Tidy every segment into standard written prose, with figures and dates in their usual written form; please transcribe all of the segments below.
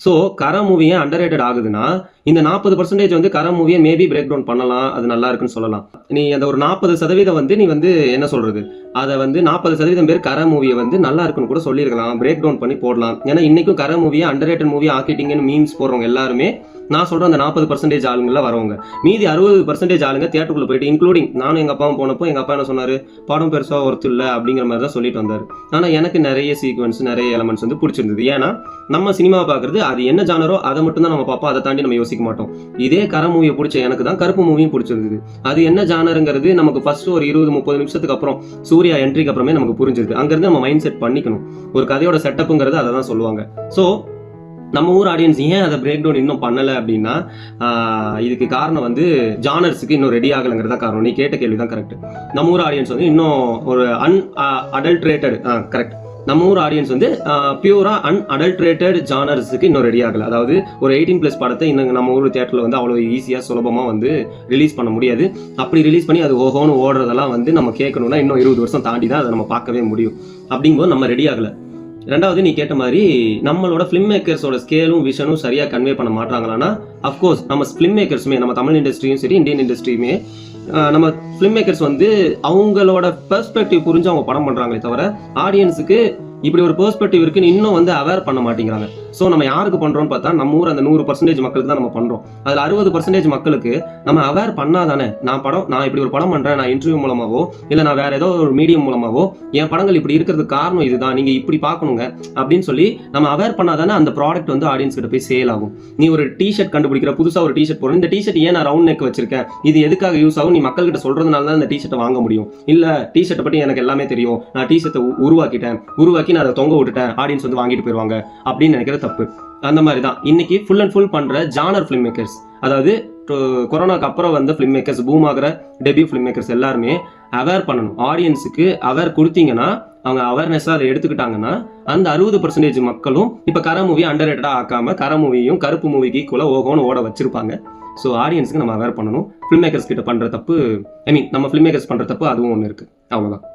So கர movie ஏன் under rated ஆகுதுன்னா, இந்த 40% வந்து கர மூவியை மேபி பிரேக் டவுன் பண்ணலாம். அது நல்லா இருக்குன்னு சொல்லலாம். நீ அந்த ஒரு 40% வந்து நீ வந்து என்ன சொல்றது? அதை வந்து 40% பேர் கர மூவியை வந்து நல்லா இருக்குன்னு கூட சொல்லியிருக்கலாம். பிரேக் டவுன் பண்ணி போடலாம். ஏன்னா இன்னைக்கும் கர மூவியை அண்டர் ரேட்டட் மூவி ஆக்கிட்டீங்கன்னு மீம்ஸ் போடுறவங்க எல்லாருமே நான் சொல்ற அந்த 40% ஆளுங்கள வரவங்க. மீதி 60% ஆளுங்க தியேட்டருக்குள்ள போயிட்டு, இன்க்ளூடிங் நானும் எங்க அப்பாவும் போனப்போ எங்க அப்பா என்ன சொன்னாரு, படம் பெருசா ஒர்த்து இல்ல அப்படிங்கிற மாதிரி தான் சொல்லிட்டு வந்தாரு. ஆனா எனக்கு நிறைய சீக்வன்ஸ் நிறைய எலமெண்ட்ஸ் வந்து பிடிச்சிருந்தது. ஏன்னா நம்ம சினிமா பாக்குறது அது என்ன ஜானரோ அதை மட்டும் தான் நம்ம பார்ப்போம். அதை தாண்டி நம்ம யோசிக்க மாட்டோம். இதே கர மூவியை பிடிச்ச எனக்கு தான் கருப்பு மூவியும் பிடிச்சிருந்தது. அது என்ன ஜானருங்கிறது நமக்கு ஃபர்ஸ்ட் ஒரு 20-30 நிமிஷத்துக்கு அப்புறம் சூர்யா என்ட்ரிக்கு அப்புறமே நமக்கு புரிஞ்சிருக்கு. அங்கிருந்து நம்ம மைண்ட் செட் பண்ணிக்கணும். ஒரு கதையோட செட்டப்புங்கிறது அதை தான் சொல்லுவாங்க. ஸோ நம்ம ஊர் ஆடியன்ஸ் ஏன் அதை பிரேக் டவுன் இன்னும் பண்ணலை அப்படின்னா, இதுக்கு காரணம் வந்து ஜானர்ஸுக்கு இன்னும் ரெடி ஆகலைங்கிறதா காரணம். நீ கேட்ட கேள்வி தான் கரெக்ட். நம்ம ஊர் ஆடியன்ஸ் வந்து இன்னும் ஒரு அடல்ட்ரேட்டட் கரெக்ட். நம்ம ஊர் ஆடியன்ஸ் வந்து பியூரா அன்அடல்ட்ரேட்டட் ஜானர்ஸுக்கு இன்னும் ரெடி ஆகலை. அதாவது ஒரு 18+ படத்தை இன்னும் நம்ம ஊர் தியேட்டரில் வந்து அவ்வளோ ஈஸியாக சுலபமாக வந்து ரிலீஸ் பண்ண முடியாது. அப்படி ரிலீஸ் பண்ணி அது ஓஹோன்னு ஓடுறதெல்லாம் வந்து நம்ம கேட்கணும்னா இன்னும் 20 வருஷம் தாண்டி தான் அதை நம்ம பார்க்கவே முடியும். அப்படிங்கும்போது நம்ம ரெடி ஆகலை. ரெண்டாவது நீ கேட்ட மாதிரி நம்மளோட ஃபிலிம் மேக்கர்ஸோட ஸ்கேலும் விஷனும் சரியா கன்வே பண்ண மாட்டாங்களான்னா, அஃப்கோர்ஸ் நம்ம ஃபிலிம் மேக்கர்ஸுமே நம்ம தமிழ் இண்டஸ்ட்ரியும் சரி இந்தியன் இண்டஸ்ட்ரியுமே நம்ம ஃபிலிம் மேக்கர்ஸ் வந்து அவங்களோட பெர்ஸ்பெக்டிவ் புரிஞ்சு அவங்க படம் பண்றாங்களே தவிர ஆடியன்ஸுக்கு இப்படி ஒரு பெர்ஸ்பெக்டிவ் இருக்குன்னு இன்னும் வந்து அவேர் பண்ண மாட்டேங்கிறாங்க. ஸோ நம்ம யாருக்கு பண்றோம்னு பார்த்தா நம்ம ஊர் அந்த 100% மக்களுக்கு தான் நம்ம பண்றோம். அதில் 60% மக்களுக்கு நம்ம அவேர் பண்ணாதானே நான் இப்படி ஒரு படம் பண்றேன், நான் இன்டர்வியூ மூலமாவோ இல்லை நான் வேற ஏதோ ஒரு மீடியம் மூலமாவோ என் படங்கள் இப்படி இருக்கிறதுக்கு காரணம் இதுதான், நீங்க இப்படி பார்க்கணுங்க அப்படின்னு சொல்லி நம்ம அவேர் பண்ணாதானே அந்த ப்ராடக்ட் வந்து ஆடியன்ஸ் கிட்ட போய் சேல் ஆகும். நீ ஒரு டிஷர்ட் கண்டுபிடிக்கிற, புதுசா ஒரு டிஷர்ட் போடுற, இந்த டிஷர்ட் ஏன் நான் ரவுண்ட் நெக் வச்சிருக்கேன், இது எதுக்காக யூஸ் ஆகும், நீ மக்கள்கிட்ட சொல்றதுனால தான் இந்த டிஷர்ட்டை வாங்க முடியும். இல்ல டிஷர்ட்டை பற்றி எனக்கு எல்லாமே தெரியும், நான் டிஷர்ட்டை உருவாக்கி நான் அதை தொங்க விட்டுட்டேன், ஆடியன்ஸ் வந்து வாங்கிட்டு போயிருவாங்க அப்படின்னு நினைக்கிற தப்பு. அந்த மாதிரி தான் இன்னைக்கு ஃபுல் அண்ட் ஃபுல் பண்ற ஜானர் ஃபிலிம் மேக்கர்ஸ், அதாவது கொரோனாக்கு அப்புறம் வந்த ஃபிலிம் மேக்கர்ஸ், பூம் ஆகிற டெபியூ ஃபிலிம் மேக்கர்ஸ் எல்லாருமே அவேர் பண்ணணும். ஆடியன்ஸுக்கு அவேர் கொடுத்தீங்கன்னா, அவங்க அவேர்னஸா அதை எடுத்துக்கிட்டாங்கன்னா அந்த 60% மக்களும் இப்ப கர மூவி அண்டர் ரேட்டடா ஆக்காம கர மூவியும் கருப்பு மூவிக்கு ஈக்குவலா ஓகோன்னு ஓட வச்சிருப்பாங்க. ஸோ ஆடியன்ஸுக்கு நம்ம அவேர் பண்ணணும். ஃபிலிம் மேக்கர்ஸ் கிட்ட பண்ற தப்பு, நம்ம ஃபிலிம் மேக்கர்ஸ் பண்ற தப்பு அதுவும் ஒன்று இருக்கு. அவ்வளவுதான்.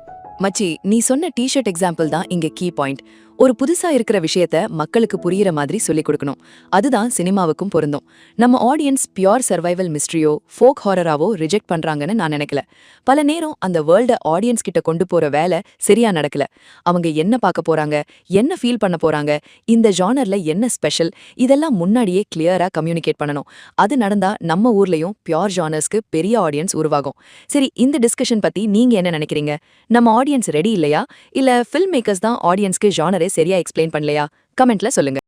மச்சி, நீ சொன்ன டிஷர்ட் எக்ஸாம்பிள் தான் இங்க கீ பாயிண்ட். ஒரு புதுசா இருக்கிற விஷயத்த மக்களுக்கு புரியுற மாதிரி சொல்லிக் கொடுக்கணும். அதுதான் சினிமாவுக்கும் பொருந்தும். நம்ம ஆடியன்ஸ் பியோர் சர்வைவல் மிஸ்ட்ரியோ ஃபோக் ஹாரராவோ ரிஜெக்ட் பண்றாங்கன்னு நான் நினைக்கல. பல நேரம் அந்த வேர்ல்ட ஆடியன்ஸ் கிட்ட கொண்டு போற வேலை சரியா நடக்கல. அவங்க என்ன பார்க்க போறாங்க, என்ன ஃபீல் பண்ண போறாங்க, இந்த ஜானர்ல என்ன ஸ்பெஷல், இதெல்லாம் முன்னாடியே கிளியரா கம்யூனிகேட் பண்ணணும். அது நடந்தா நம்ம ஊர்லயும் பியோர் ஜானர்ஸ்க்கு பெரிய ஆடியன்ஸ் உருவாகும். சரி, இந்த டிஸ்கஷன் பத்தி நீங்க என்ன நினைக்கிறீங்க? நம்ம ஆடியன்ஸ் ரெடி இல்லையா, இல்ல ஃபில்ம் மேக்கர்ஸ் தான் ஆடியன்ஸ்க்கு ஜானரே சரியா எக்ஸ்பிளைன் பண்ணலையா? கமெண்ட்ல சொல்லுங்க.